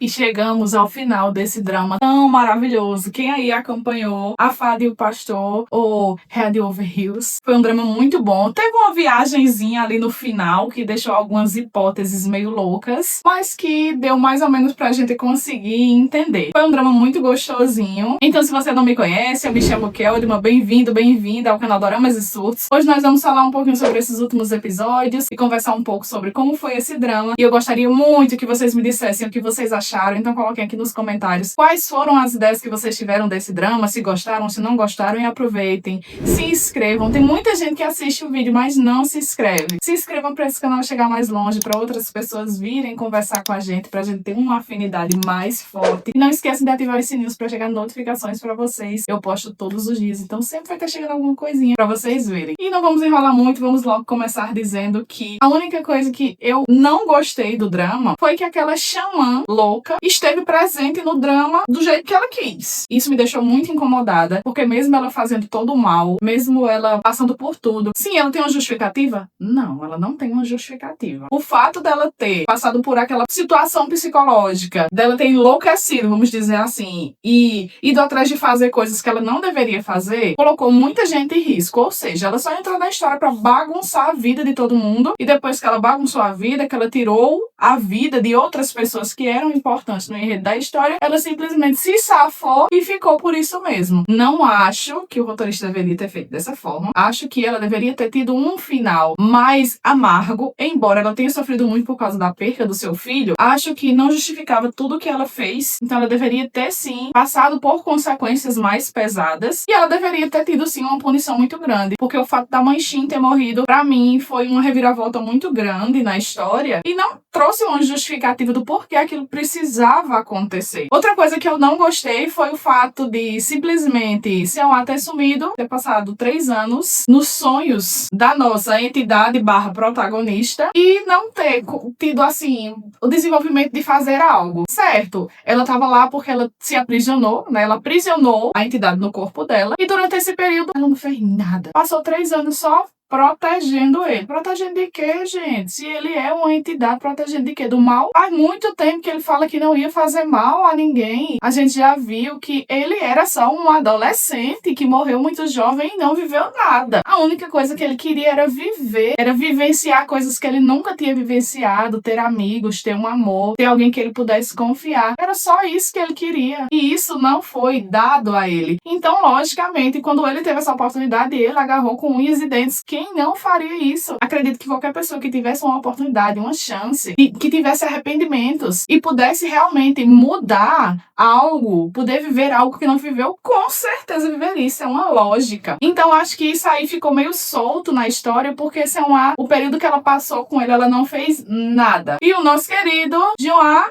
E chegamos ao final desse drama tão maravilhoso. Quem aí acompanhou A Fada e o Pastor ou Head Over Heels? Foi um drama muito bom. Teve uma viagenzinha ali no final que deixou algumas hipóteses meio loucas, mas que deu mais ou menos pra gente conseguir entender. Foi um drama muito gostosinho. Então, se você não me conhece, eu me chamo Keldma. Bem-vindo, bem-vinda ao canal Doramas e Surtos. Hoje nós vamos falar um pouquinho sobre esses últimos episódios e conversar um pouco sobre como foi esse drama. E eu gostaria muito que vocês me dissessem o que vocês acharam. Então coloquem aqui nos comentários quais foram as ideias que vocês tiveram desse drama, se gostaram, se não gostaram, e aproveitem. Se inscrevam. Tem muita gente que assiste o vídeo, mas não se inscreve. Se inscrevam para esse canal chegar mais longe, para outras pessoas virem conversar com a gente, pra gente ter uma afinidade mais forte. E não esqueçam de ativar os sininhos para chegar notificações para vocês. Eu posto todos os dias, então sempre vai estar chegando alguma coisinha para vocês verem. E não vamos enrolar muito, vamos logo começar dizendo que a única coisa que eu não gostei do drama foi que aquela xamã louca esteve presente no drama do jeito que ela quis. Isso me deixou muito incomodada, porque mesmo ela fazendo todo o mal, mesmo ela passando por tudo, sim, ela tem uma justificativa? Não, ela não tem uma justificativa. O fato dela ter passado por aquela situação psicológica, dela ter enlouquecido, vamos dizer assim, e ido atrás de fazer coisas que ela não deveria fazer, colocou muita gente em risco. Ou seja, ela só entrou na história pra bagunçar a vida de todo mundo, e depois que ela bagunçou a vida, que ela tirou a vida de outras pessoas que eram importante no enredo da história, ela simplesmente se safou e ficou por isso mesmo. Não acho que o roteirista deveria ter feito dessa forma. Acho que ela deveria ter tido um final mais amargo, embora ela tenha sofrido muito por causa da perca do seu filho. Acho que não justificava tudo o que ela fez, então ela deveria ter sim passado por consequências mais pesadas, e ela deveria ter tido sim uma punição muito grande, porque o fato da mãe Shin ter morrido, pra mim, foi uma reviravolta muito grande na história, e não trouxe uma justificativa do porquê aquilo precisava acontecer. Outra coisa que eu não gostei foi o fato de simplesmente Seon-A ter sumido, ter passado 3 anos nos sonhos da nossa entidade barra protagonista e não ter tido, assim, o desenvolvimento de fazer algo. Certo, ela tava lá porque ela se aprisionou, né? Ela aprisionou a entidade no corpo dela e durante esse período ela não fez nada. Passou 3 anos só protegendo ele. Protegendo de quê, gente? Se ele é uma entidade, protegendo de quê? Do mal? Faz muito tempo que ele fala que não ia fazer mal a ninguém. A gente já viu que ele era só um adolescente que morreu muito jovem e não viveu nada. A única coisa que ele queria era viver, era vivenciar coisas que ele nunca tinha vivenciado, ter amigos, ter um amor, ter alguém que ele pudesse confiar. Era só isso que ele queria. E isso não foi dado a ele. Então, logicamente, quando ele teve essa oportunidade, ele agarrou com unhas e dentes. Quem não faria isso? Acredito que qualquer pessoa que tivesse uma oportunidade, uma chance, que tivesse arrependimentos e pudesse realmente mudar algo, poder viver algo que não viveu, com certeza viveria. Isso é uma lógica. Então, acho que isso aí ficou meio solto na história, porque o período que ela passou com ele, ela não fez nada. E o nosso querido Jeon-A,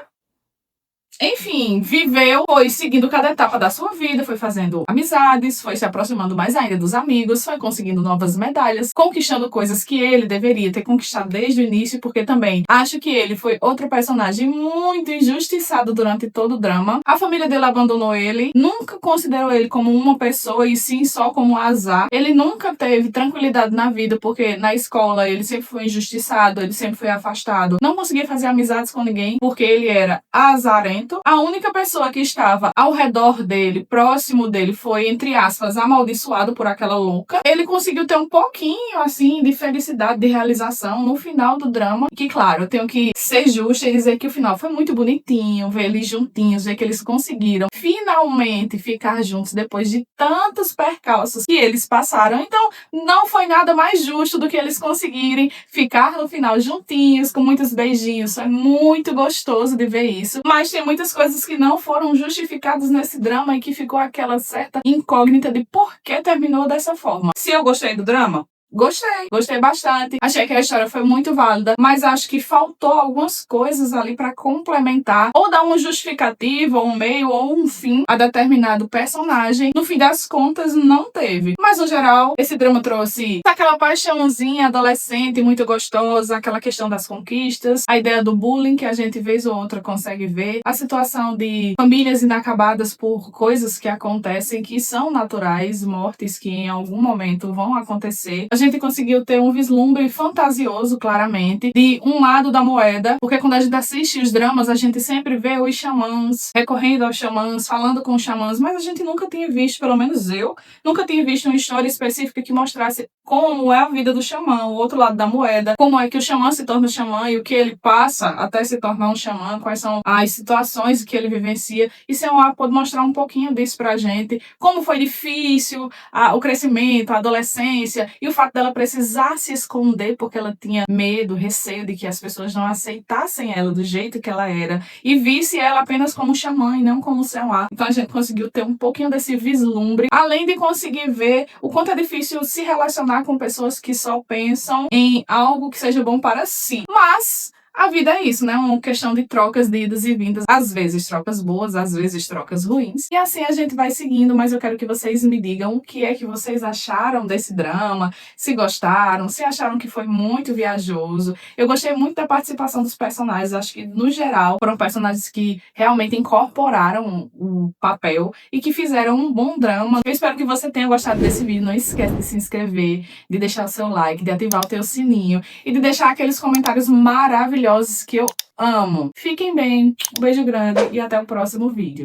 enfim, viveu, foi seguindo cada etapa da sua vida, foi fazendo amizades, foi se aproximando mais ainda dos amigos, foi conseguindo novas medalhas, conquistando coisas que ele deveria ter conquistado desde o início, porque também acho que ele foi outro personagem muito injustiçado durante todo o drama. A família dele abandonou ele, nunca considerou ele como uma pessoa e sim só como azar. Ele nunca teve tranquilidade na vida, porque na escola ele sempre foi injustiçado, ele sempre foi afastado, não conseguia fazer amizades com ninguém, porque ele era azarento. A única pessoa que estava ao redor dele, próximo dele, foi, entre aspas, amaldiçoado por aquela louca. Ele conseguiu ter um pouquinho, assim, de felicidade, de realização no final do drama. Que, claro, eu tenho que ser justa e dizer que o final foi muito bonitinho, ver eles juntinhos, ver que eles conseguiram finalmente ficar juntos depois de tantos percalços que eles passaram. Então, não foi nada mais justo do que eles conseguirem ficar no final juntinhos, com muitos beijinhos. É muito gostoso de ver isso. Mas tem muitas coisas que não foram justificadas nesse drama e que ficou aquela certa incógnita de por que terminou dessa forma. Se eu gostei do drama? Gostei bastante. Achei que a história foi muito válida, mas acho que faltou algumas coisas ali pra complementar ou dar uma justificativa, ou um meio ou um fim a determinado personagem. No fim das contas, não teve. Mas Mas, no geral, esse drama trouxe aquela paixãozinha adolescente muito gostosa, aquela questão das conquistas, a ideia do bullying que a gente vez ou outra consegue ver, a situação de famílias inacabadas por coisas que acontecem que são naturais, mortes que em algum momento vão acontecer. A gente conseguiu ter um vislumbre fantasioso, claramente, de um lado da moeda, porque quando a gente assiste os dramas, a gente sempre vê os xamãs recorrendo aos xamãs, falando com os xamãs, mas a gente nunca tinha visto, pelo menos eu, nunca tinha visto uma história específica que mostrasse como é a vida do xamã, o outro lado da moeda, como é que o xamã se torna xamã e o que ele passa até se tornar um xamã, quais são as situações que ele vivencia. E Seonhwa pode mostrar um pouquinho disso pra gente, como foi difícil o crescimento, a adolescência e o fato dela precisar se esconder porque ela tinha medo, receio de que as pessoas não aceitassem ela do jeito que ela era e visse ela apenas como xamã e não como Seonhwa. Então a gente conseguiu ter um pouquinho desse vislumbre, além de conseguir ver o quanto é difícil se relacionar com pessoas que só pensam em algo que seja bom para si. Mas a vida é isso, né? Uma questão de trocas de idas e vindas. Às vezes trocas boas, às vezes trocas ruins. E assim a gente vai seguindo, mas eu quero que vocês me digam o que é que vocês acharam desse drama, se gostaram, se acharam que foi muito viajoso. Eu gostei muito da participação dos personagens. Acho que, no geral, foram personagens que realmente incorporaram o papel e que fizeram um bom drama. Eu espero que você tenha gostado desse vídeo. Não esquece de se inscrever, de deixar o seu like, de ativar o teu sininho e de deixar aqueles comentários maravilhosos que eu amo. Fiquem bem, um beijo grande e até o próximo vídeo.